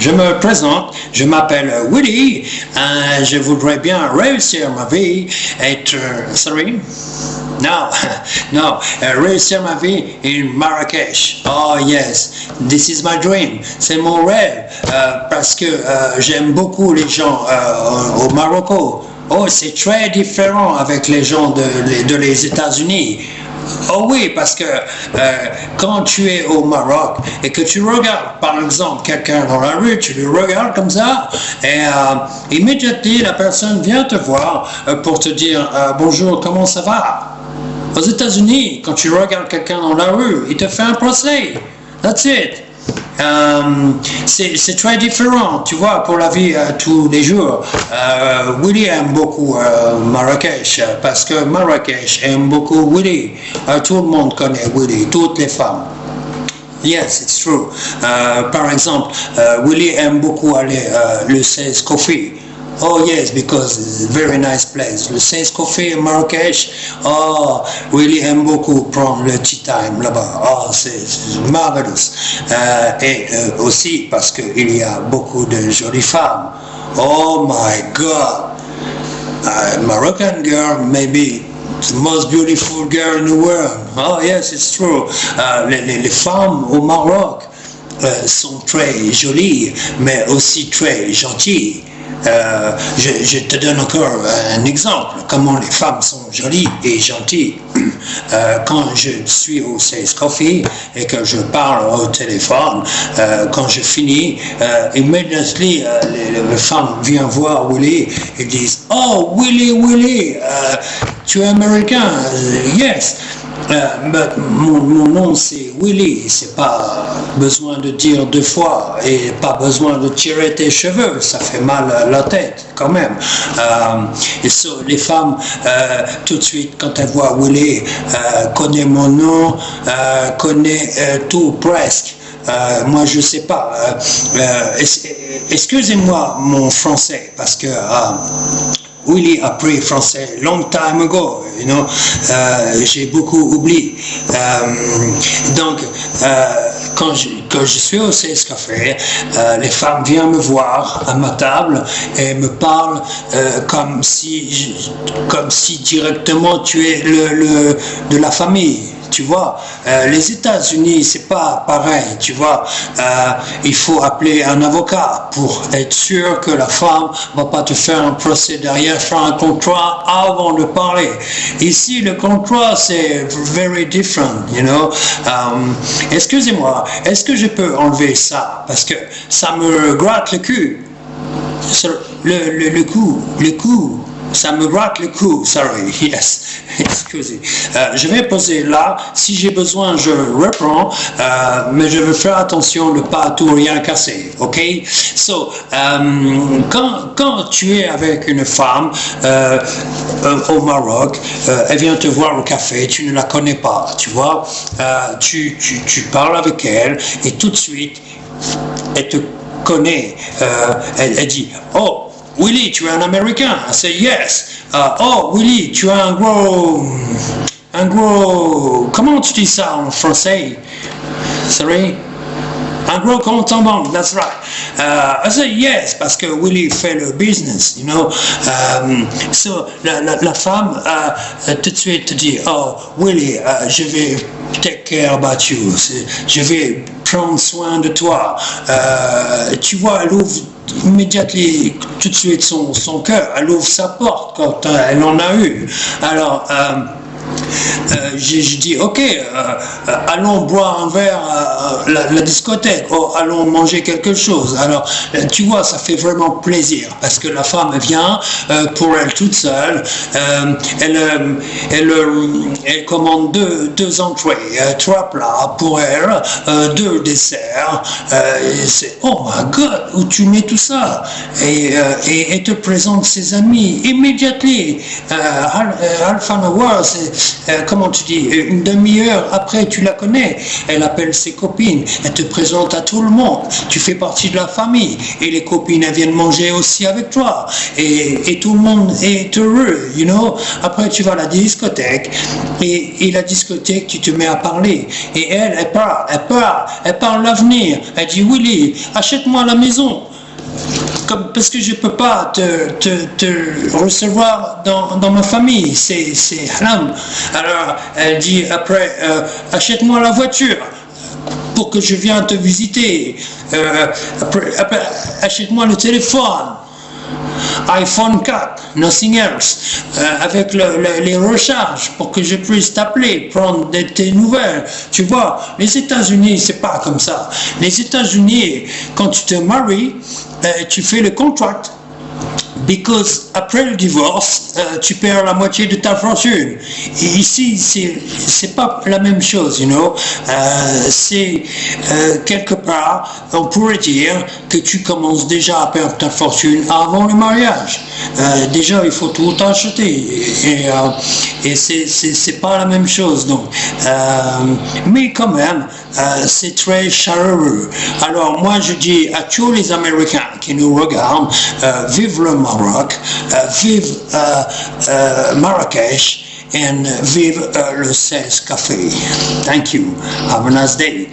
je me présente, je m'appelle Willy, je voudrais bien réussir ma vie, être, sorry? No, no, réussir ma vie in Marrakech. Oh yes, this is my dream. C'est mon rêve parce que j'aime beaucoup les gens au Maroc. Oh, c'est très différent avec les gens de les États-Unis. Oh oui, parce que quand tu es au Maroc et que tu regardes par exemple quelqu'un dans la rue, tu le regardes comme ça et immédiatement la personne vient te voir pour te dire bonjour, comment ça va? Aux États-Unis, quand tu regardes quelqu'un dans la rue, il te fait un procès. That's it. C'est très différent, tu vois, pour la vie tous les jours. Willy aime beaucoup Marrakech parce que Marrakech aime beaucoup Willy. Tout le monde connaît Willy, toutes les femmes. Yes, it's true. Par exemple, Willy aime beaucoup aller le 16 Coffee. Oh yes, because it's a very nice place. Le 16 Coffee à Marrakech, oh, Willy aime beaucoup prendre le tea time là-bas. Oh, c'est marvelous. Et aussi parce qu'il y a beaucoup de jolies femmes. Oh my God! Moroccan girl, maybe the most beautiful girl in the world. Oh yes, it's true. Les femmes au Maroc sont très jolies, mais aussi très gentilles. Je te donne encore un exemple, comment les femmes sont jolies et gentilles. Quand je suis au 16 Coffee et que je parle au téléphone, quand je finis, immédiatement les femmes viennent voir Willy et disent « Oh, Willy, tu es américain? Yes. Mon nom c'est Willy, c'est pas besoin de dire deux fois et pas besoin de tirer tes cheveux, ça fait mal à la tête quand même. Et les femmes tout de suite quand elles voient Willy connaissent mon nom, connaissent tout presque. Moi je sais pas. Excusez-moi mon français parce que Willy a appris français long time ago, you know, j'ai beaucoup oublié. Donc, quand je suis au 16 Café, les femmes viennent me voir à ma table et me parlent comme si directement tu es de la famille. Tu vois, les États-Unis, c'est pas pareil, tu vois. Il faut appeler un avocat pour être sûr que la femme va pas te faire un procès derrière, faire un contrat avant de parler. Ici, le contrat, c'est very different, you know. Excusez-moi, est-ce que je peux enlever ça? Parce que ça me gratte le cul. Le cou. Ça me gratte le cou, sorry, yes, excusez. Je vais poser là, si j'ai besoin, je reprends, mais je veux faire attention de ne pas tout rien casser, ok? So, quand tu es avec une femme au Maroc, elle vient te voir au café, tu ne la connais pas, tu vois, tu parles avec elle et tout de suite, elle te connaît, elle dit, oh, Willy, tu es un Américain? I say yes. Oh, Willy, tu as un gros, comment tu dis ça en français? Sorry? Un gros compte en banque, that's right. I say yes, parce que Willy fait le business, you know. So, la femme tout de suite te dit, oh, Willy, je vais take care about you. Je vais prendre soin de toi. Tu vois, elle ouvre immédiatement, tout de suite son cœur, elle ouvre sa porte quand elle en a eu. Alors, je dis ok, allons boire un verre à la discothèque, allons manger quelque chose. Alors tu vois, ça fait vraiment plaisir parce que la femme vient pour elle toute seule, elle commande deux entrées, trois plats pour elle, deux desserts. C'est oh my god, où tu mets tout ça? Et elle te présente ses amis immédiatement. Half an hour, comment tu dis, une demi-heure après, tu la connais. Elle appelle ses copines, elle te présente à tout le monde. Tu fais partie de la famille et les copines, elles viennent manger aussi avec toi. Et tout le monde est heureux, you know. Après, tu vas à la discothèque et la discothèque, tu te mets à parler. Et elle parle l'avenir. Elle dit, Willy, achète-moi la maison. Parce que je ne peux pas te recevoir dans ma famille, c'est haram. Alors elle dit après, achète-moi la voiture pour que je vienne te visiter. Après, achète-moi le téléphone. iPhone 4, nothing else, avec les recharges pour que je puisse t'appeler, prendre tes nouvelles. Tu vois, les États-Unis, c'est pas comme ça. Les États-Unis, quand tu te maries, tu fais le contrat. Because après le divorce, tu perds la moitié de ta fortune. Et ici, c'est pas la même chose, you know. C'est quelque part, on pourrait dire que tu commences déjà à perdre ta fortune avant le mariage. Déjà, il faut tout acheter et c'est pas la même chose. Donc, mais quand même, c'est très chaleureux. Alors moi, je dis à tous les Américains qui nous regardent, vive le Maroc, vive Marrakech, and vive le 16 Café. Thank you. Have a nice day.